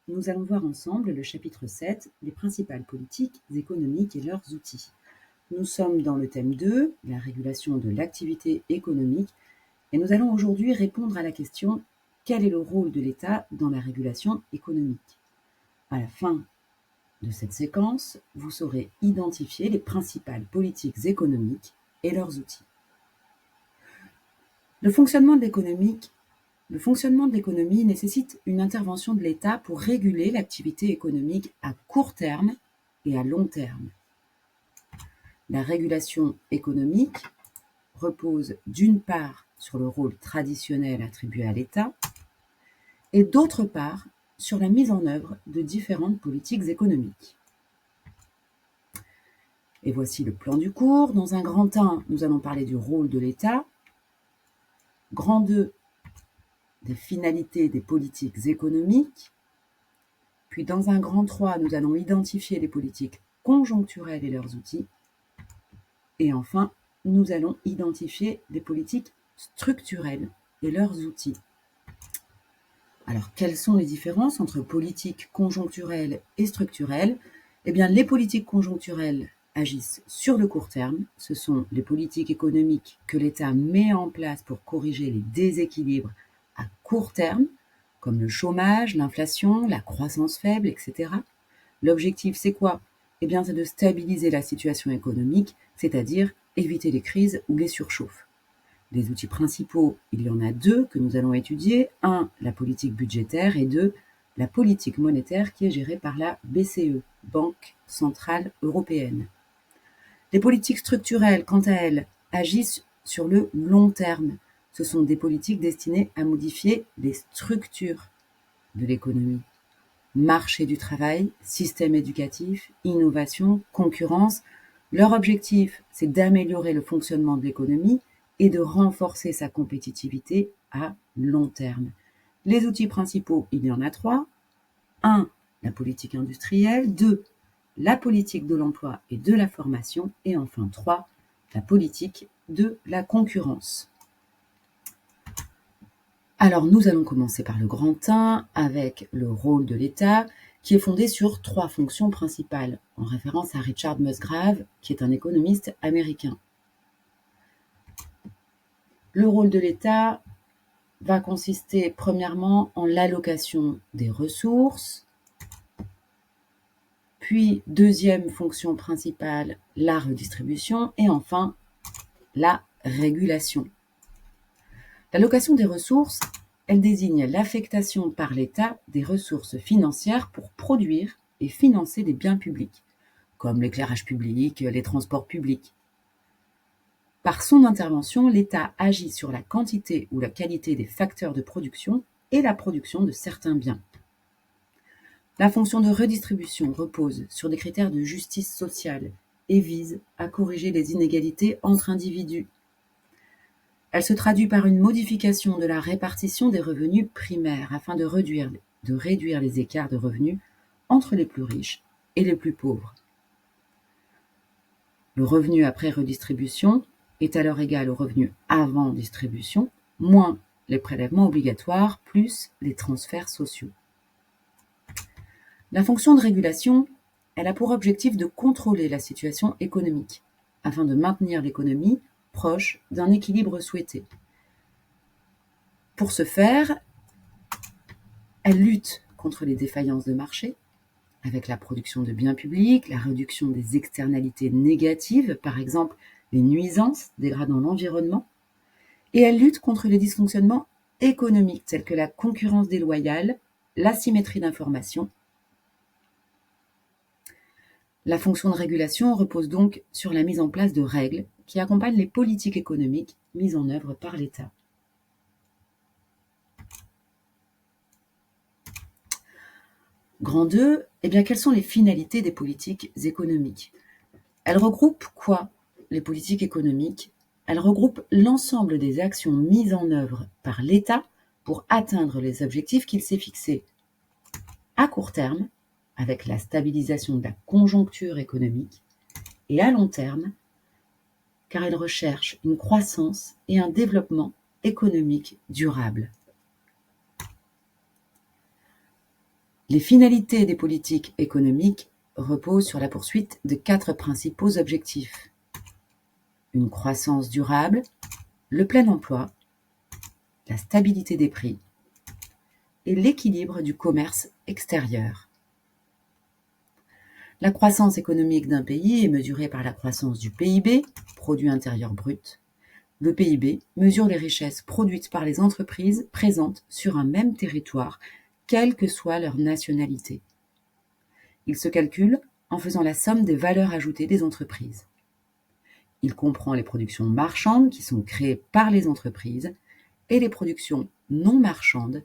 nous allons voir ensemble le chapitre 7, les principales politiques économiques et leurs outils. Nous sommes dans le thème 2, la régulation de l'activité économique, et nous allons aujourd'hui répondre à la question quel est le rôle de l'État dans la régulation économique? À la fin de cette séquence, vous saurez identifier les principales politiques économiques et leurs outils. Le fonctionnement de l'économie nécessite une intervention de l'État pour réguler l'activité économique à court terme et à long terme. La régulation économique repose d'une part sur le rôle traditionnel attribué à l'État et d'autre part sur la mise en œuvre de différentes politiques économiques. Et voici le plan du cours. Dans un grand 1, nous allons parler du rôle de l'État. Grand 2, des finalités des politiques économiques. Puis dans un grand 3, nous allons identifier les politiques conjoncturelles et leurs outils. Et enfin, nous allons identifier les politiques structurelles et leurs outils. Alors, quelles sont les différences entre politiques conjoncturelles et structurelles? Eh bien, les politiques conjoncturelles agissent sur le court terme. Ce sont les politiques économiques que l'État met en place pour corriger les déséquilibres à court terme, comme le chômage, l'inflation, la croissance faible, etc. L'objectif, c'est quoi? Eh bien, c'est de stabiliser la situation économique, c'est-à-dire éviter les crises ou les surchauffes. Les outils principaux, il y en a 2 que nous allons étudier. 1, la politique budgétaire et 2, la politique monétaire qui est gérée par la BCE, Banque centrale européenne. Les politiques structurelles, quant à elles, agissent sur le long terme. Ce sont des politiques destinées à modifier les structures de l'économie. Marché du travail, système éducatif, innovation, concurrence. Leur objectif, c'est d'améliorer le fonctionnement de l'économie et de renforcer sa compétitivité à long terme. Les outils principaux, il y en a 3. 1, la politique industrielle. 2, la politique de l'emploi et de la formation. Et enfin 3, la politique de la concurrence. Alors nous allons commencer par le grand 1 avec le rôle de l'État qui est fondé sur 3 fonctions principales, en référence à Richard Musgrave, qui est un économiste américain. Le rôle de l'État va consister premièrement en l'allocation des ressources, puis deuxième fonction principale, la redistribution, et enfin la régulation. L'allocation des ressources, elle désigne l'affectation par l'État des ressources financières pour produire et financer des biens publics, comme l'éclairage public, les transports publics. Par son intervention, l'État agit sur la quantité ou la qualité des facteurs de production et la production de certains biens. La fonction de redistribution repose sur des critères de justice sociale et vise à corriger les inégalités entre individus. Elle se traduit par une modification de la répartition des revenus primaires afin de réduire les écarts de revenus entre les plus riches et les plus pauvres. Le revenu après redistribution est alors égal au revenu avant distribution, moins les prélèvements obligatoires, plus les transferts sociaux. La fonction de régulation, elle a pour objectif de contrôler la situation économique, afin de maintenir l'économie proche d'un équilibre souhaité. Pour ce faire, elle lutte contre les défaillances de marché, avec la production de biens publics, la réduction des externalités négatives, par exemple les nuisances dégradant l'environnement, et elle lutte contre les dysfonctionnements économiques tels que la concurrence déloyale, l'asymétrie d'information. La fonction de régulation repose donc sur la mise en place de règles qui accompagnent les politiques économiques mises en œuvre par l'État. Grand 2, eh bien, quelles sont les finalités des politiques économiques? Elles regroupent quoi, les politiques économiques? Elles regroupent l'ensemble des actions mises en œuvre par l'État pour atteindre les objectifs qu'il s'est fixés à court terme, avec la stabilisation de la conjoncture économique, et à long terme, car elles recherchent une croissance et un développement économique durable. Les finalités des politiques économiques reposent sur la poursuite de 4 principaux objectifs: une croissance durable, le plein emploi, la stabilité des prix et l'équilibre du commerce extérieur. La croissance économique d'un pays est mesurée par la croissance du PIB, produit intérieur brut. Le PIB mesure les richesses produites par les entreprises présentes sur un même territoire, quelle que soit leur nationalité. Il se calcule en faisant la somme des valeurs ajoutées des entreprises. Il comprend les productions marchandes qui sont créées par les entreprises et les productions non marchandes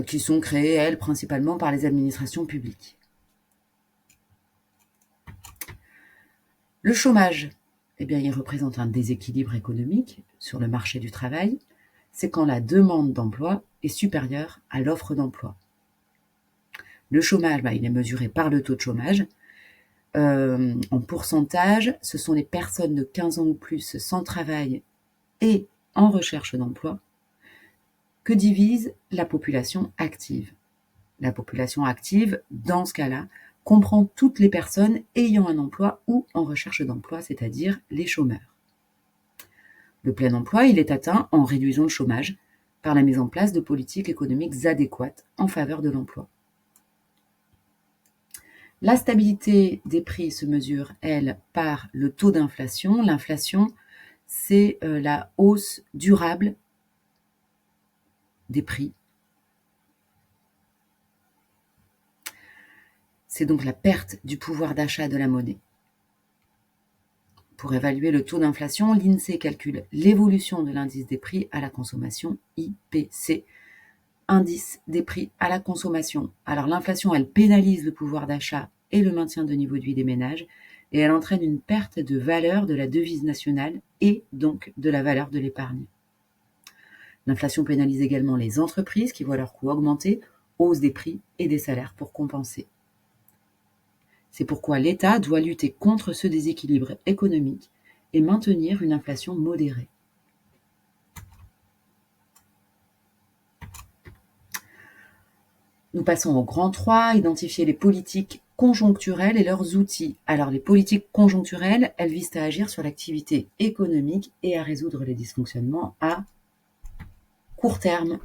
qui sont créées, elles, principalement par les administrations publiques. Le chômage, il représente un déséquilibre économique sur le marché du travail. C'est quand la demande d'emploi est supérieure à l'offre d'emploi. Le chômage, il est mesuré par le taux de chômage. En pourcentage, ce sont les personnes de 15 ans ou plus sans travail et en recherche d'emploi que divise la population active. La population active, dans ce cas-là, comprend toutes les personnes ayant un emploi ou en recherche d'emploi, c'est-à-dire les chômeurs. Le plein emploi, il est atteint en réduisant le chômage par la mise en place de politiques économiques adéquates en faveur de l'emploi. La stabilité des prix se mesure, elle, par le taux d'inflation. L'inflation, c'est la hausse durable des prix. C'est donc la perte du pouvoir d'achat de la monnaie. Pour évaluer le taux d'inflation, l'INSEE calcule l'évolution de l'indice des prix à la consommation, IPC, indice des prix à la consommation. Alors l'inflation, elle pénalise le pouvoir d'achat et le maintien de niveau de vie des ménages, et elle entraîne une perte de valeur de la devise nationale et donc de la valeur de l'épargne. L'inflation pénalise également les entreprises qui voient leurs coûts augmenter, hausse des prix et des salaires pour compenser. C'est pourquoi l'État doit lutter contre ce déséquilibre économique et maintenir une inflation modérée. Nous passons au grand 3, identifier les politiques conjoncturelles et leurs outils. Alors les politiques conjoncturelles, elles visent à agir sur l'activité économique et à résoudre les dysfonctionnements à court terme.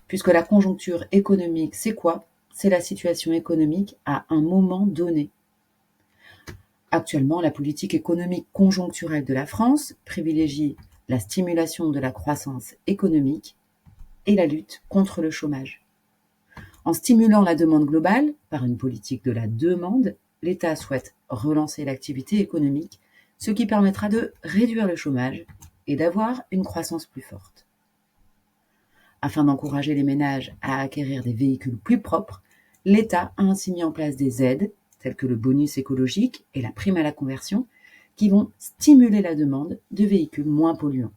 Puisque la conjoncture économique, c'est quoi? C'est la situation économique à un moment donné. Actuellement, la politique économique conjoncturelle de la France privilégie la stimulation de la croissance économique et la lutte contre le chômage. En stimulant la demande globale par une politique de la demande, l'État souhaite relancer l'activité économique, ce qui permettra de réduire le chômage et d'avoir une croissance plus forte. Afin d'encourager les ménages à acquérir des véhicules plus propres, l'État a ainsi mis en place des aides, telles que le bonus écologique et la prime à la conversion, qui vont stimuler la demande de véhicules moins polluants.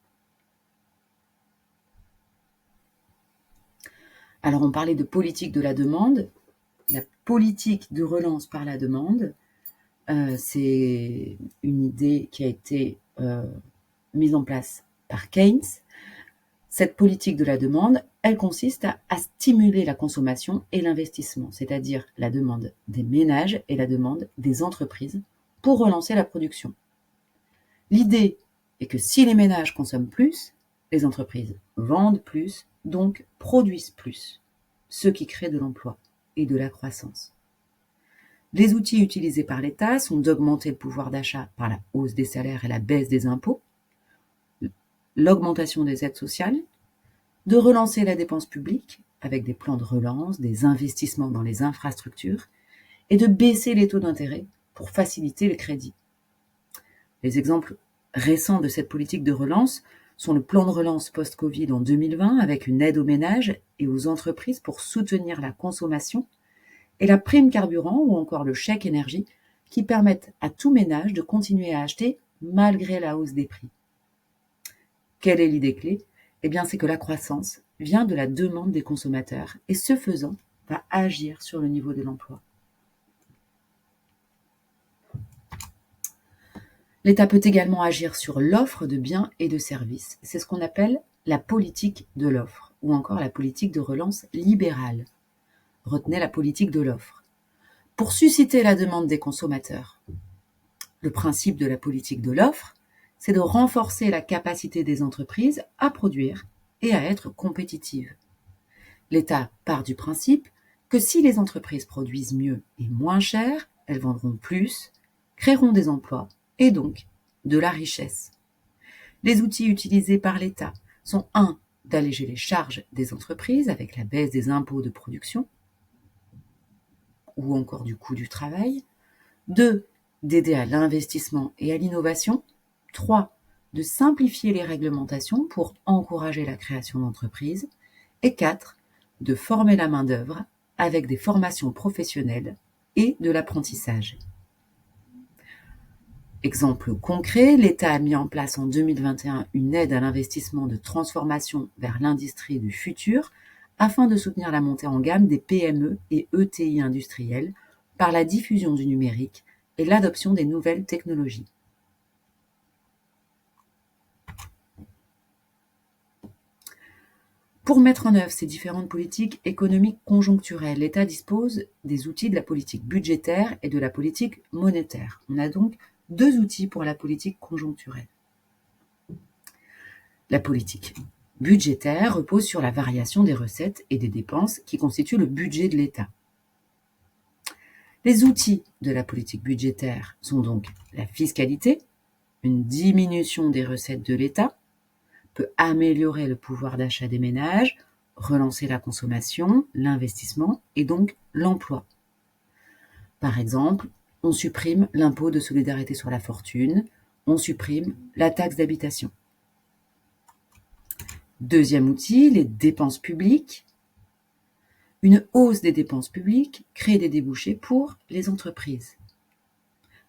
Alors on parlait de politique de la demande. La politique de relance par la demande, c'est une idée qui a été mise en place par Keynes. Cette politique de la demande, elle consiste à stimuler la consommation et l'investissement, c'est-à-dire la demande des ménages et la demande des entreprises pour relancer la production. L'idée est que si les ménages consomment plus, les entreprises vendent plus, donc produisent plus, ce qui crée de l'emploi et de la croissance. Les outils utilisés par l'État sont d'augmenter le pouvoir d'achat par la hausse des salaires et la baisse des impôts, l'augmentation des aides sociales, de relancer la dépense publique avec des plans de relance, des investissements dans les infrastructures et de baisser les taux d'intérêt pour faciliter le crédit. Les exemples récents de cette politique de relance sont le plan de relance post-Covid en 2020 avec une aide aux ménages et aux entreprises pour soutenir la consommation et la prime carburant ou encore le chèque énergie qui permettent à tout ménage de continuer à acheter malgré la hausse des prix. Quelle est l'idée clé? C'est que la croissance vient de la demande des consommateurs et ce faisant, va agir sur le niveau de l'emploi. L'État peut également agir sur l'offre de biens et de services. C'est ce qu'on appelle la politique de l'offre ou encore la politique de relance libérale. Retenez la politique de l'offre. Pour susciter la demande des consommateurs, le principe de la politique de l'offre, c'est de renforcer la capacité des entreprises à produire et à être compétitives. L'État part du principe que si les entreprises produisent mieux et moins cher, elles vendront plus, créeront des emplois et donc de la richesse. Les outils utilisés par l'État sont 1. D'alléger les charges des entreprises avec la baisse des impôts de production ou encore du coût du travail. 2. D'aider à l'investissement et à l'innovation. 3. De simplifier les réglementations pour encourager la création d'entreprises. Et 4. De former la main-d'œuvre avec des formations professionnelles et de l'apprentissage. Exemple concret, l'État a mis en place en 2021 une aide à l'investissement de transformation vers l'industrie du futur afin de soutenir la montée en gamme des PME et ETI industrielles par la diffusion du numérique et l'adoption des nouvelles technologies. Pour mettre en œuvre ces différentes politiques économiques conjoncturelles, l'État dispose des outils de la politique budgétaire et de la politique monétaire. On a donc 2 outils pour la politique conjoncturelle. La politique budgétaire repose sur la variation des recettes et des dépenses qui constituent le budget de l'État. Les outils de la politique budgétaire sont donc la fiscalité, une diminution des recettes de l'État, peut améliorer le pouvoir d'achat des ménages, relancer la consommation, l'investissement et donc l'emploi. Par exemple, on supprime l'impôt de solidarité sur la fortune, on supprime la taxe d'habitation. Deuxième outil, les dépenses publiques. Une hausse des dépenses publiques crée des débouchés pour les entreprises.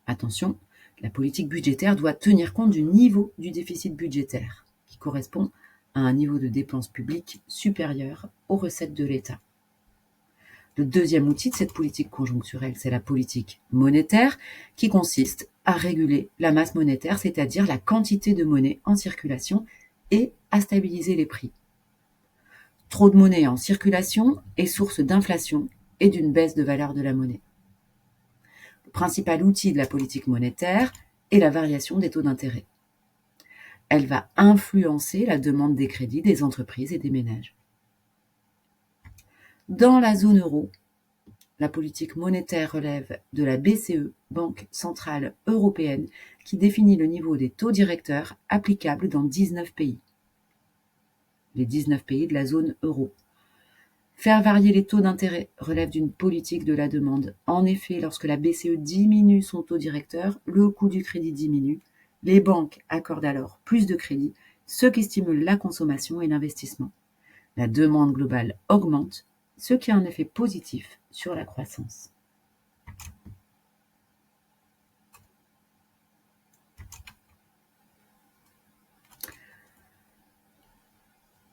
Attention, la politique budgétaire doit tenir compte du niveau du déficit budgétaire, qui correspond à un niveau de dépenses publiques supérieur aux recettes de l'État. Le deuxième outil de cette politique conjoncturelle, c'est la politique monétaire, qui consiste à réguler la masse monétaire, c'est-à-dire la quantité de monnaie en circulation, et à stabiliser les prix. Trop de monnaie en circulation est source d'inflation et d'une baisse de valeur de la monnaie. Le principal outil de la politique monétaire est la variation des taux d'intérêt. Elle va influencer la demande des crédits des entreprises et des ménages. Dans la zone euro, la politique monétaire relève de la BCE, Banque centrale européenne, qui définit le niveau des taux directeurs applicables dans 19 pays. Les 19 pays de la zone euro. Faire varier les taux d'intérêt relève d'une politique de la demande. En effet, lorsque la BCE diminue son taux directeur, le coût du crédit diminue. Les banques accordent alors plus de crédit, ce qui stimule la consommation et l'investissement. La demande globale augmente, ce qui a un effet positif sur la croissance.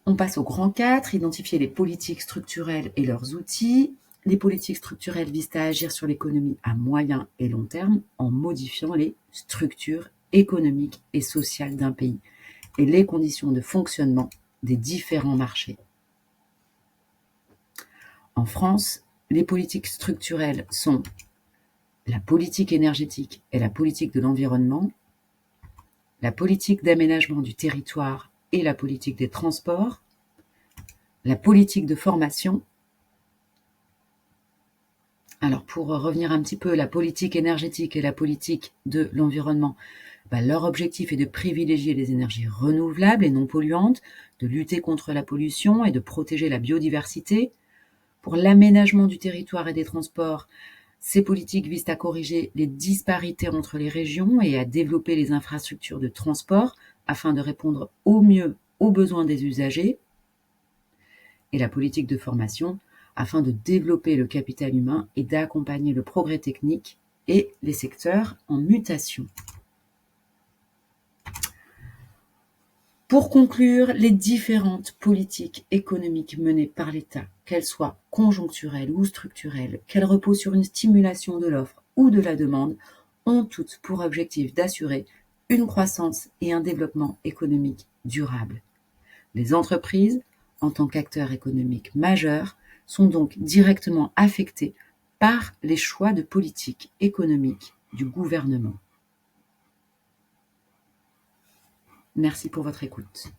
On passe au grand 4, identifier les politiques structurelles et leurs outils. Les politiques structurelles visent à agir sur l'économie à moyen et long terme en modifiant les structures économiques et sociales d'un pays et les conditions de fonctionnement des différents marchés. En France, les politiques structurelles sont la politique énergétique et la politique de l'environnement, la politique d'aménagement du territoire et la politique des transports, la politique de formation. Alors pour revenir un petit peu, la politique énergétique et la politique de l'environnement, leur objectif est de privilégier les énergies renouvelables et non polluantes, de lutter contre la pollution et de protéger la biodiversité. Pour l'aménagement du territoire et des transports, ces politiques visent à corriger les disparités entre les régions et à développer les infrastructures de transport afin de répondre au mieux aux besoins des usagers. Et la politique de formation afin de développer le capital humain et d'accompagner le progrès technique et les secteurs en mutation. Pour conclure, les différentes politiques économiques menées par l'État, qu'elles soient conjoncturelles ou structurelles, qu'elles reposent sur une stimulation de l'offre ou de la demande, ont toutes pour objectif d'assurer une croissance et un développement économique durable. Les entreprises, en tant qu'acteurs économiques majeurs, sont donc directement affectées par les choix de politique économique du gouvernement. Merci pour votre écoute.